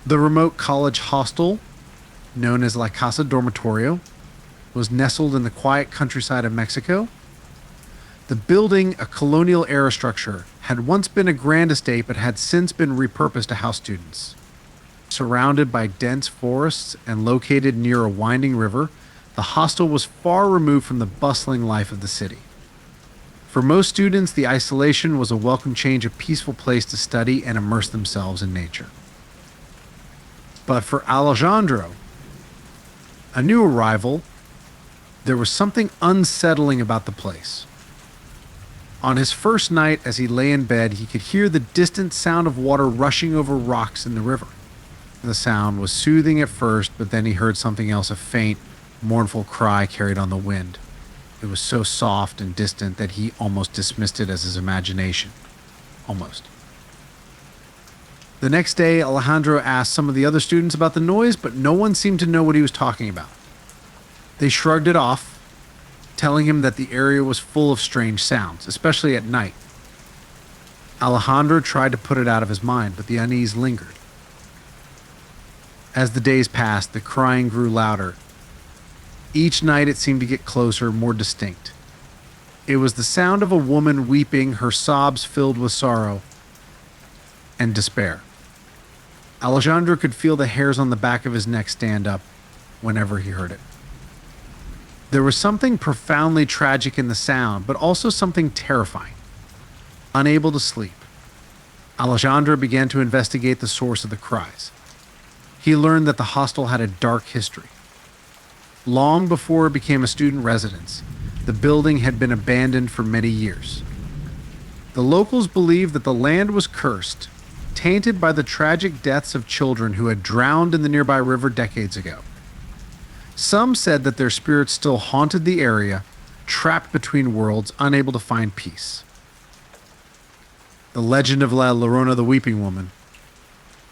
The remote college hostel, known as La Casa Dormitorio, was nestled in the quiet countryside of Mexico. The building, a colonial era structure, had once been a grand estate but had since been repurposed to house students. Surrounded by dense forests and located near a winding river, the hostel was far removed from the bustling life of the city. For most students, the isolation was a welcome change, a peaceful place to study and immerse themselves in nature. But for Alejandro, a new arrival, there was something unsettling about the place. On his first night, as he lay in bed, he could hear the distant sound of water rushing over rocks in the river. The sound was soothing at first, but then he heard something else, a faint, mournful cry carried on the wind. It was so soft and distant that he almost dismissed it as his imagination. Almost. The next day, Alejandro asked some of the other students about the noise, but no one seemed to know what he was talking about. They shrugged it off, telling him that the area was full of strange sounds, especially at night. Alejandro tried to put it out of his mind, but the unease lingered. As the days passed, the crying grew louder. Each night it seemed to get closer, more distinct. It was the sound of a woman weeping, her sobs filled with sorrow and despair. Alejandro could feel the hairs on the back of his neck stand up whenever he heard it. There was something profoundly tragic in the sound, but also something terrifying. Unable to sleep, Alejandro began to investigate the source of the cries. He learned that the hostel had a dark history. Long before it became a student residence, the building had been abandoned for many years. The locals believed that the land was cursed, tainted by the tragic deaths of children who had drowned in the nearby river decades ago. Some said that their spirits still haunted the area, trapped between worlds, unable to find peace. The legend of La Llorona, the Weeping Woman,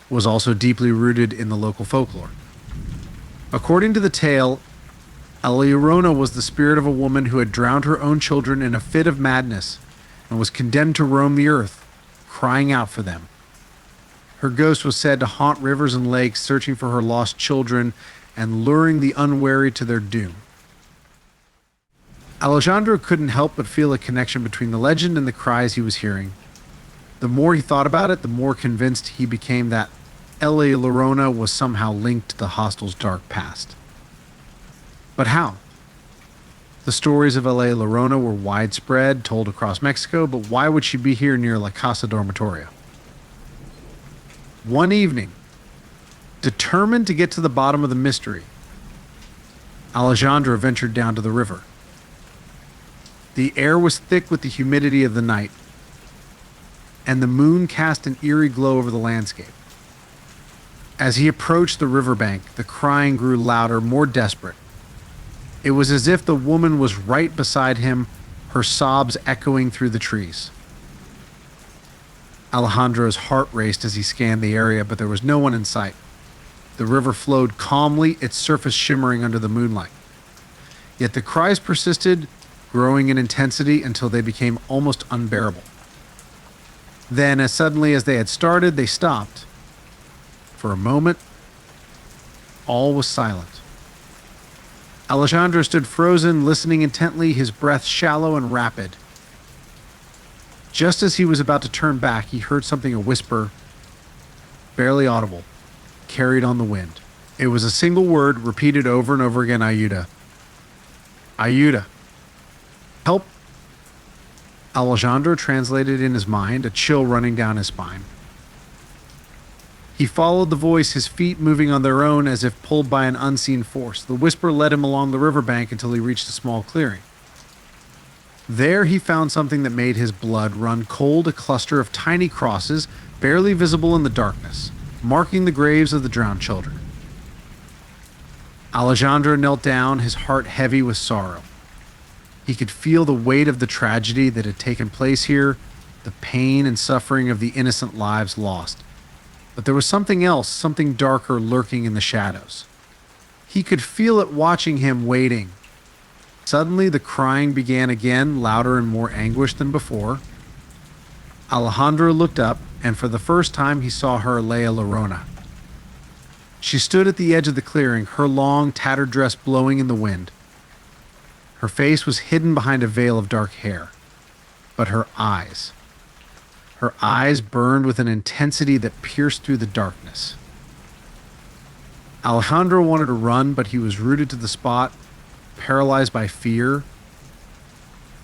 was also deeply rooted in the local folklore. According to the tale, La Llorona was the spirit of a woman who had drowned her own children in a fit of madness and was condemned to roam the earth, crying out for them. Her ghost was said to haunt rivers and lakes, searching for her lost children and luring the unwary to their doom. Alejandro couldn't help but feel a connection between the legend and the cries he was hearing. The more he thought about it, the more convinced he became that La Llorona was somehow linked to the hostel's dark past. But how? The stories of La Llorona were widespread, told across Mexico, but why would she be here near La Casa Dormitorio? One evening, determined to get to the bottom of the mystery, Alejandro ventured down to the river. The air was thick with the humidity of the night, and the moon cast an eerie glow over the landscape. As he approached the riverbank, the crying grew louder, more desperate. It was as if the woman was right beside him, her sobs echoing through the trees. Alejandro's heart raced as he scanned the area, but there was no one in sight. The river flowed calmly, its surface shimmering under the moonlight. Yet the cries persisted, growing in intensity until they became almost unbearable. Then, as suddenly as they had started, they stopped. For a moment, all was silent. Alejandro stood frozen, listening intently, his breath shallow and rapid. Just as he was about to turn back, he heard something, a whisper, barely audible, carried on the wind. It was a single word, repeated over and over again, Ayuda. Ayuda. Help. Alejandro translated in his mind, a chill running down his spine. He followed the voice, his feet moving on their own as if pulled by an unseen force. The whisper led him along the riverbank until he reached a small clearing. There he found something that made his blood run cold, a cluster of tiny crosses, barely visible in the darkness, marking the graves of the drowned children. Alejandro knelt down, his heart heavy with sorrow. He could feel the weight of the tragedy that had taken place here, the pain and suffering of the innocent lives lost. But there was something else, something darker lurking in the shadows. He could feel it watching him, waiting. Suddenly the crying began again, louder and more anguished than before. Alejandro looked up, and for the first time he saw her, La Llorona. She stood at the edge of the clearing, her long, tattered dress blowing in the wind. Her face was hidden behind a veil of dark hair. But her eyes burned with an intensity that pierced through the darkness. Alejandro wanted to run, but he was rooted to the spot, paralyzed by fear.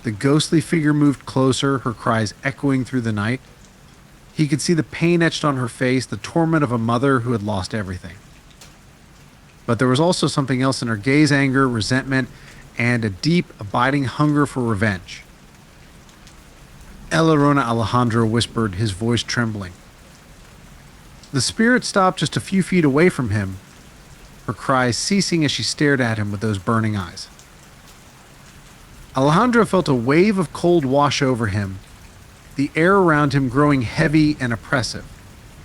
The ghostly figure moved closer, her cries echoing through the night. He could see the pain etched on her face, the torment of a mother who had lost everything. But there was also something else in her gaze: anger, resentment, and a deep, abiding hunger for revenge. "El Llorona," Alejandro whispered, his voice trembling. The spirit stopped just a few feet away from him, her cries ceasing as she stared at him with those burning eyes. Alejandro felt a wave of cold wash over him, the air around him growing heavy and oppressive.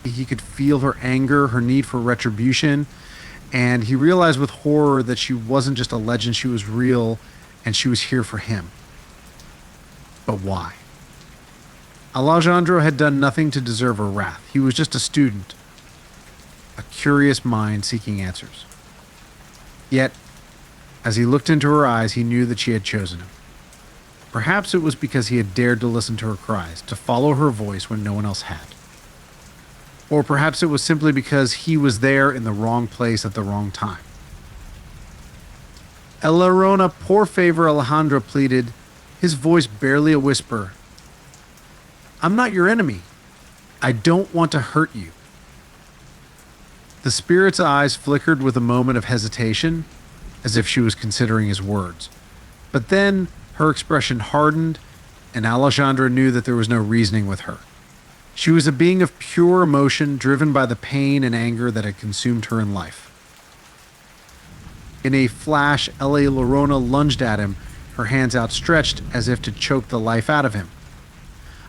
He could feel her anger, her need for retribution, and he realized with horror that she wasn't just a legend, she was real, and she was here for him. But why? Alejandro had done nothing to deserve her wrath. He was just a student, a curious mind seeking answers. Yet, as he looked into her eyes, he knew that she had chosen him. Perhaps it was because he had dared to listen to her cries, to follow her voice when no one else had. Or perhaps it was simply because he was there in the wrong place at the wrong time. "El Llorona, poor favor," Alejandro pleaded, his voice barely a whisper. "I'm not your enemy. I don't want to hurt you." The spirit's eyes flickered with a moment of hesitation, as if she was considering his words. But then her expression hardened, and Alejandro knew that there was no reasoning with her. She was a being of pure emotion, driven by the pain and anger that had consumed her in life. In a flash, El Llorona lunged at him, her hands outstretched as if to choke the life out of him.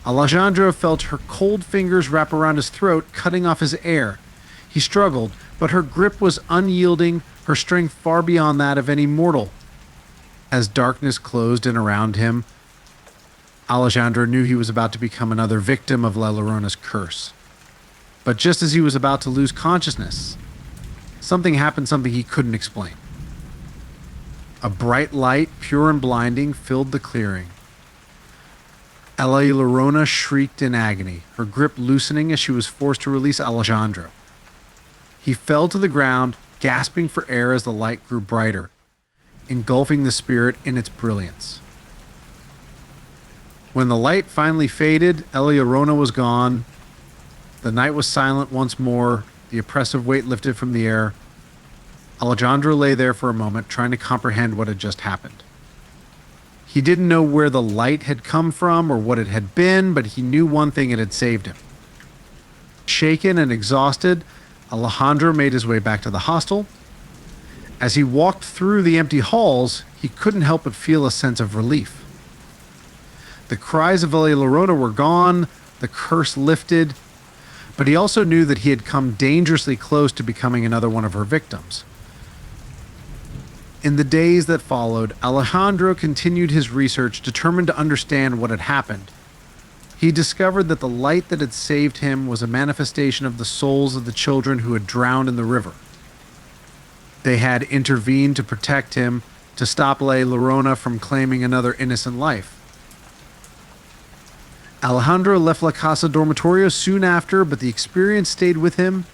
Alejandro felt her cold fingers wrap around his throat, cutting off his air. He struggled, but her grip was unyielding, her strength far beyond that of any mortal. As darkness closed in around him, Alejandro knew he was about to become another victim of La Llorona's curse. But just as he was about to lose consciousness, something happened, something he couldn't explain. A bright light, pure and blinding, filled the clearing. El Llorona shrieked in agony, her grip loosening as she was forced to release Alejandro. He fell to the ground, gasping for air as the light grew brighter, engulfing the spirit in its brilliance. When the light finally faded, El Llorona was gone. The night was silent once more, the oppressive weight lifted from the air. Alejandro lay there for a moment, trying to comprehend what had just happened. He didn't know where the light had come from or what it had been, but he knew one thing: it had saved him. Shaken and exhausted, Alejandro made his way back to the hostel. As he walked through the empty halls, he couldn't help but feel a sense of relief. The cries of El Llorona were gone, the curse lifted, but he also knew that he had come dangerously close to becoming another one of her victims. In the days that followed, Alejandro continued his research, determined to understand what had happened. He discovered that the light that had saved him was a manifestation of the souls of the children who had drowned in the river. They had intervened to protect him, to stop La Llorona from claiming another innocent life. Alejandro left La Casa Dormitorio soon after, but the experience stayed with him.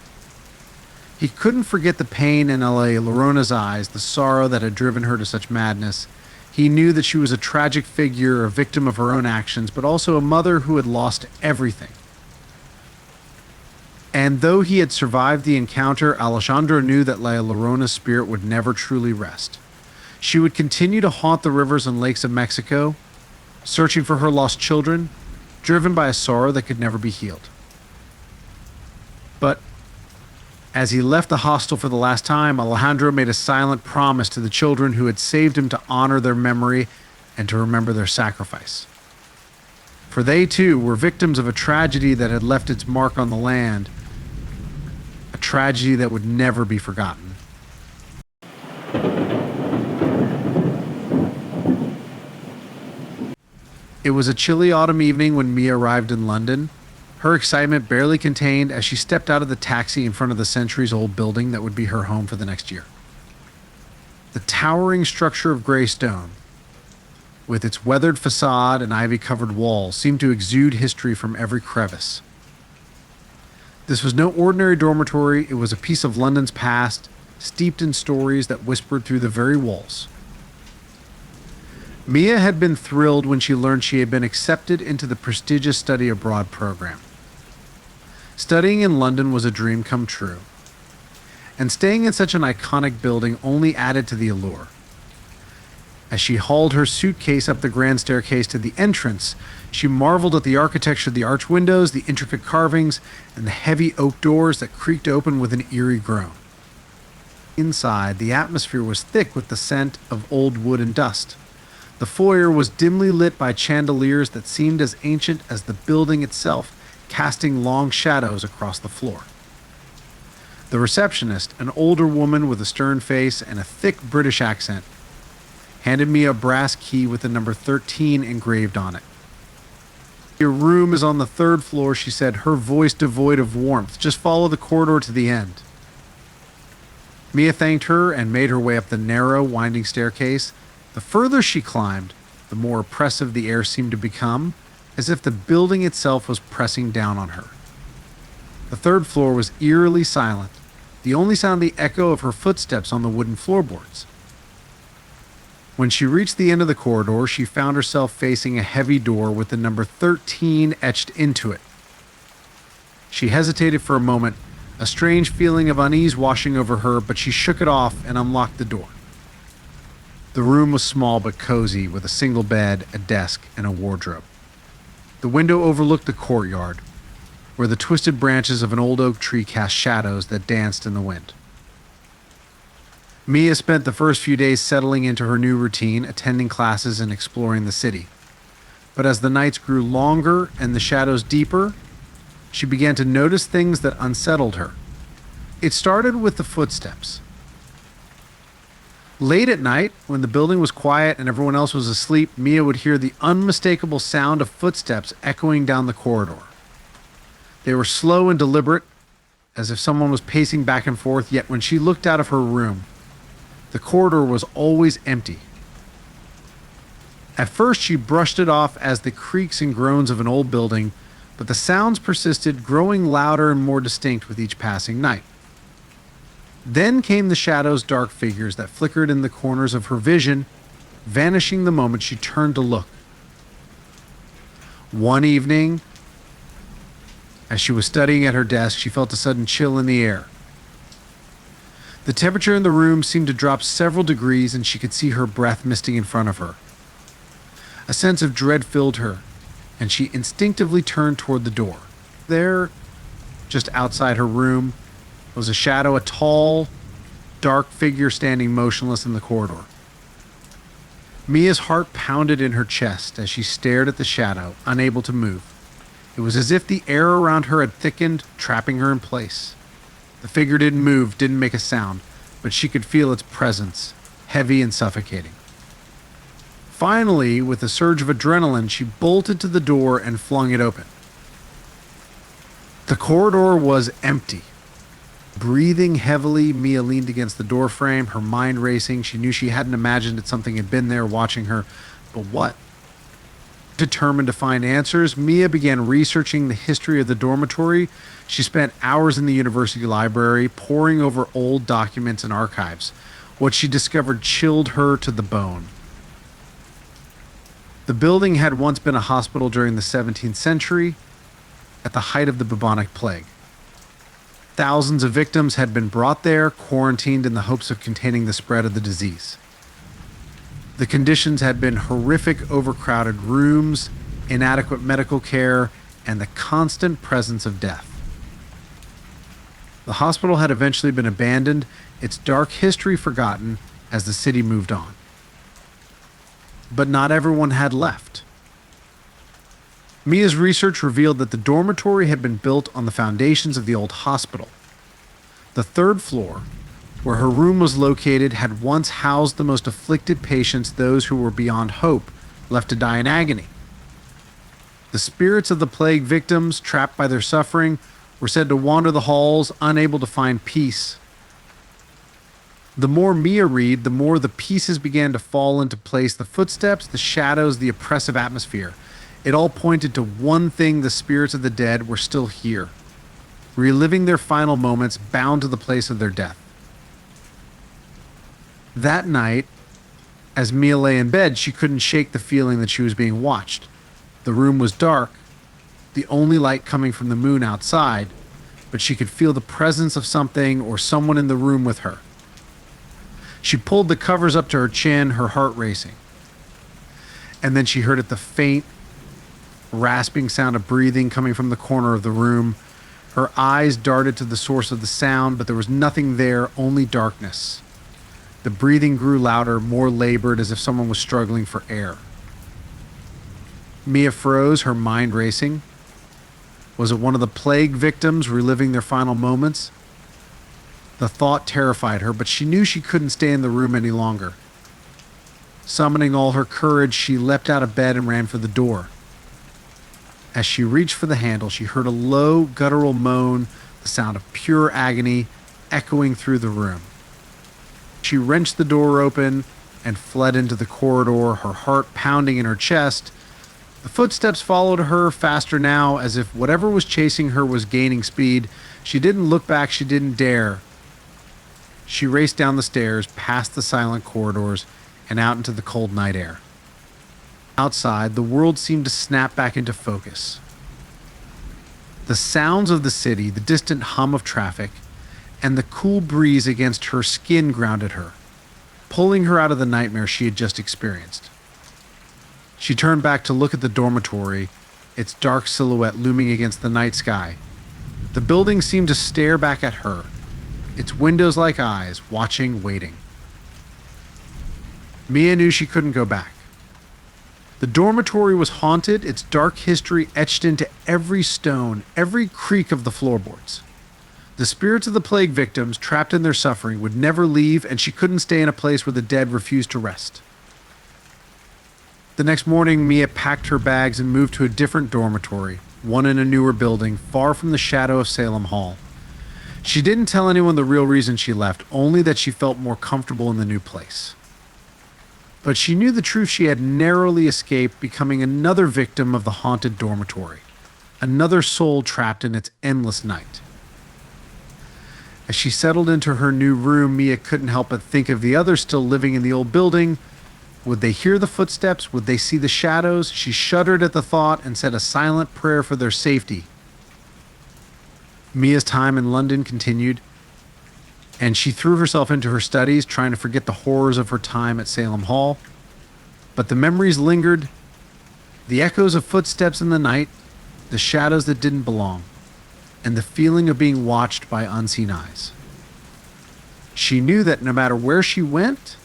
He couldn't forget the pain in La Llorona's eyes, the sorrow that had driven her to such madness. He knew that she was a tragic figure, a victim of her own actions, but also a mother who had lost everything. And though he had survived the encounter, Alejandro knew that La Llorona's spirit would never truly rest. She would continue to haunt the rivers and lakes of Mexico, searching for her lost children, driven by a sorrow that could never be healed. But as he left the hostel for the last time, Alejandro made a silent promise to the children who had saved him to honor their memory and to remember their sacrifice. For they too were victims of a tragedy that had left its mark on the land, a tragedy that would never be forgotten. It was a chilly autumn evening when Mia arrived in London. Her excitement barely contained as she stepped out of the taxi in front of the centuries-old building that would be her home for the next year. The towering structure of gray stone, with its weathered facade and ivy-covered walls, seemed to exude history from every crevice. This was no ordinary dormitory, it was a piece of London's past, steeped in stories that whispered through the very walls. Mia had been thrilled when she learned she had been accepted into the prestigious study abroad program. Studying in London was a dream come true, and staying in such an iconic building only added to the allure. As she hauled her suitcase up the grand staircase to the entrance, she marveled at the architecture of the arch windows, the intricate carvings, and the heavy oak doors that creaked open with an eerie groan. Inside, the atmosphere was thick with the scent of old wood and dust. The foyer was dimly lit by chandeliers that seemed as ancient as the building itself, casting long shadows across the floor. The receptionist, an older woman with a stern face and a thick British accent, handed me a brass key with the number 13 engraved on it. "Your room is on the 3rd floor," she said, her voice devoid of warmth. "Just follow the corridor to the end." Mia thanked her and made her way up the narrow, winding staircase. The further she climbed, the more oppressive the air seemed to become, as if the building itself was pressing down on her. The 3rd floor was eerily silent, the only sound the echo of her footsteps on the wooden floorboards. When she reached the end of the corridor, she found herself facing a heavy door with the number 13 etched into it. She hesitated for a moment, a strange feeling of unease washing over her, but she shook it off and unlocked the door. The room was small but cozy, with a single bed, a desk, and a wardrobe. The window overlooked the courtyard, where the twisted branches of an old oak tree cast shadows that danced in the wind. Mia spent the first few days settling into her new routine, attending classes and exploring the city. But as the nights grew longer and the shadows deeper, she began to notice things that unsettled her. It started with the footsteps. Late at night, when the building was quiet and everyone else was asleep, Mia would hear the unmistakable sound of footsteps echoing down the corridor. They were slow and deliberate, as if someone was pacing back and forth, yet when she looked out of her room, the corridor was always empty. At first, she brushed it off as the creaks and groans of an old building, but the sounds persisted, growing louder and more distinct with each passing night. Then came the shadows, dark figures that flickered in the corners of her vision, vanishing the moment she turned to look. One evening, as she was studying at her desk, she felt a sudden chill in the air. The temperature in the room seemed to drop several degrees, and she could see her breath misting in front of her. A sense of dread filled her, and she instinctively turned toward the door. There, just outside her room, was a shadow, a tall, dark figure standing motionless in the corridor. Mia's heart pounded in her chest as she stared at the shadow, unable to move. It was as if the air around her had thickened, trapping her in place. The figure didn't move, didn't make a sound, but she could feel its presence, heavy and suffocating. Finally, with a surge of adrenaline, she bolted to the door and flung it open. The corridor was empty. Breathing heavily, Mia leaned against the doorframe, her mind racing. She knew she hadn't imagined that something had been there watching her, but what? Determined to find answers, Mia began researching the history of the dormitory. She spent hours in the university library, poring over old documents and archives. What she discovered chilled her to the bone. The building had once been a hospital during the 17th century, at the height of the bubonic plague. Thousands of victims had been brought there, quarantined in the hopes of containing the spread of the disease. The conditions had been horrific: overcrowded rooms, inadequate medical care, and the constant presence of death. The hospital had eventually been abandoned, its dark history forgotten as the city moved on. But not everyone had left. Mia's research revealed that the dormitory had been built on the foundations of the old hospital. The 3rd floor, where her room was located, had once housed the most afflicted patients, those who were beyond hope, left to die in agony. The spirits of the plague victims, trapped by their suffering, were said to wander the halls, unable to find peace. The more Mia read, the more the pieces began to fall into place: the footsteps, the shadows, the oppressive atmosphere. It all pointed to one thing: the spirits of the dead were still here, reliving their final moments, bound to the place of their death. That night, as Mia lay in bed, she couldn't shake the feeling that she was being watched. The room was dark, the only light coming from the moon outside, but she could feel the presence of something or someone in the room with her. She pulled the covers up to her chin, her heart racing. And then she heard the faint, rasping sound of breathing coming from the corner of the room. Her eyes darted to the source of the sound, but there was nothing there, only darkness. The breathing grew louder, more labored, as if someone was struggling for air. Mia froze, her mind racing. Was it one of the plague victims reliving their final moments? The thought terrified her, but she knew she couldn't stay in the room any longer. Summoning all her courage, she leapt out of bed and ran for the door. As she reached for the handle, she heard a low, guttural moan, the sound of pure agony, echoing through the room. She wrenched the door open and fled into the corridor, her heart pounding in her chest. The footsteps followed her, faster now, as if whatever was chasing her was gaining speed. She didn't look back, she didn't dare. She raced down the stairs, past the silent corridors, and out into the cold night air. Outside, the world seemed to snap back into focus. The sounds of the city, the distant hum of traffic, and the cool breeze against her skin grounded her, pulling her out of the nightmare she had just experienced. She turned back to look at the dormitory, its dark silhouette looming against the night sky. The building seemed to stare back at her, its windows like eyes, watching, waiting. Mia knew she couldn't go back. The dormitory was haunted, its dark history etched into every stone, every creak of the floorboards. The spirits of the plague victims, trapped in their suffering, would never leave, and she couldn't stay in a place where the dead refused to rest. The next morning, Mia packed her bags and moved to a different dormitory, one in a newer building, far from the shadow of Salem Hall. She didn't tell anyone the real reason she left, only that she felt more comfortable in the new place. But she knew the truth: she had narrowly escaped becoming another victim of the haunted dormitory, another soul trapped in its endless night. As she settled into her new room, Mia couldn't help but think of the others still living in the old building. Would they hear the footsteps? Would they see the shadows? She shuddered at the thought and said a silent prayer for their safety. Mia's time in London continued, and she threw herself into her studies, trying to forget the horrors of her time at Salem Hall. But the memories lingered, the echoes of footsteps in the night, the shadows that didn't belong, and the feeling of being watched by unseen eyes. She knew that no matter where she went,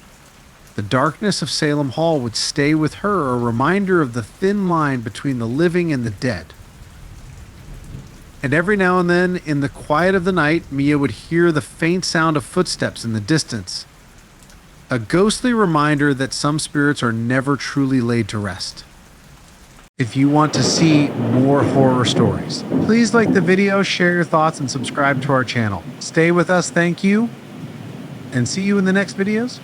the darkness of Salem Hall would stay with her, a reminder of the thin line between the living and the dead. And every now and then, in the quiet of the night, Mia would hear the faint sound of footsteps in the distance, a ghostly reminder that some spirits are never truly laid to rest. If you want to see more horror stories, please like the video, share your thoughts, and subscribe to our channel. Stay with us, thank you, and see you in the next videos.